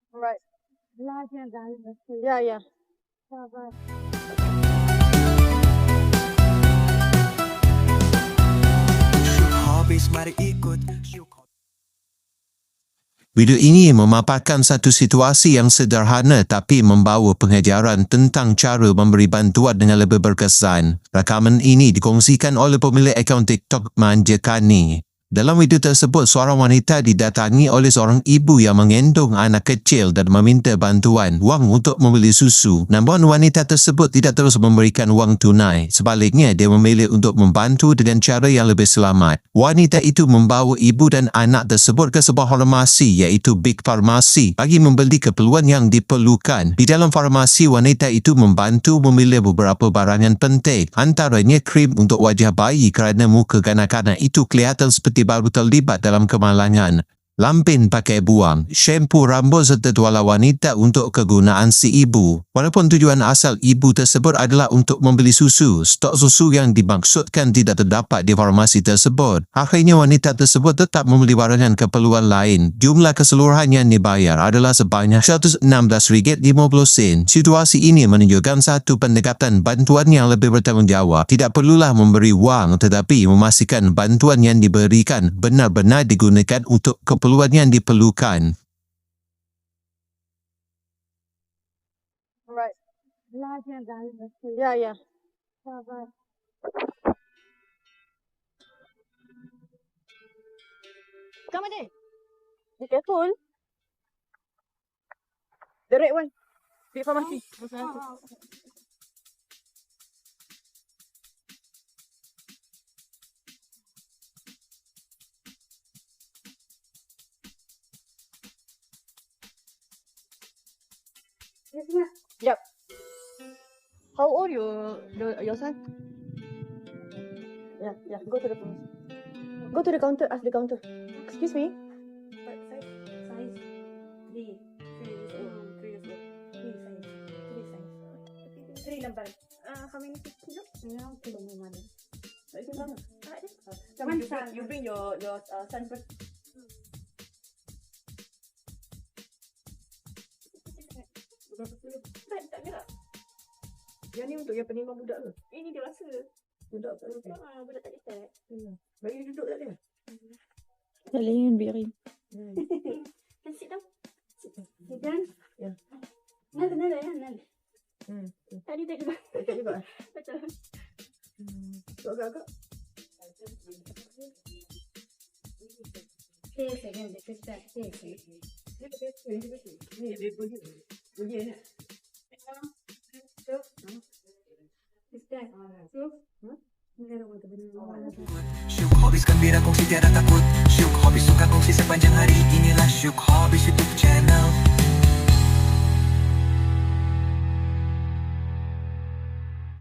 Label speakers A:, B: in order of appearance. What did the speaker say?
A: Right. Yeah, yeah.
B: Habis mari ikut syuk.
C: Video ini memaparkan satu situasi yang sederhana tapi membawa pengajaran tentang cara memberi bantuan dengan lebih berkesan. Rakaman ini dikongsikan oleh pemilik akaun TikTok Manja Kani. Dalam video tersebut, seorang wanita didatangi oleh seorang ibu yang mengandung anak kecil dan meminta bantuan wang untuk membeli susu. Namun wanita tersebut tidak terus memberikan wang tunai. Sebaliknya, dia memilih untuk membantu dengan cara yang lebih selamat. Wanita itu membawa ibu dan anak tersebut ke sebuah farmasi iaitu Big Farmasi bagi membeli keperluan yang diperlukan. Di dalam farmasi, wanita itu membantu memilih beberapa barangan penting, antaranya krim untuk wajah bayi kerana muka kanak-kanak itu kelihatan seperti baru terlibat dalam kemalangan. Lampin pakai buang, syampu rambut serta tuala wanita untuk kegunaan si ibu. Walaupun tujuan asal ibu tersebut adalah untuk membeli susu, stok susu yang dimaksudkan tidak terdapat di farmasi tersebut. Akhirnya wanita tersebut tetap membeli barangan keperluan lain. Jumlah keseluruhan yang dibayar adalah sebanyak RM116.50. Situasi ini menunjukkan satu pendekatan bantuan yang lebih bertanggungjawab. Tidak perlulah memberi wang tetapi memastikan bantuan yang diberikan benar-benar digunakan untuk keperluan yang diperlukan.
A: Right. Yeah, yeah. Come on in. Be careful. The red one. Big pharmacy. Yep. How old your son? Yeah, yeah. Go to the pharmacy. Go to the counter. Ask the counter. Excuse me.
D: Size 3. 3 years old. 3 years old. 3 size. 3 size. 3 lang pala. How many kilo? No, kilo mo man.
A: Ito lang.
D: Come on,
A: You bring your son first.
D: Tak gerak.
A: Yang ni untuk yang penimang budak ke?
D: Ini dewasa.
A: Budak tak boleh.
D: Budak tak cetek.
A: Bagi dia duduk tak dia?
E: Kalian biarin.
D: Can sit down. Sit down.
A: Ya.
D: Nal. Tadi tak juga.
A: Tak juga.
D: Betul.
A: Duduk agak-agak.
D: Second.
A: Dia betul. Ni dia pergi. Pergi ni.
B: Syuk Hobbies gembira kongsi tiada takut. Syuk Hobbies suka kongsi sepanjang hari. Inilah Syuk Hobbies YouTube channel.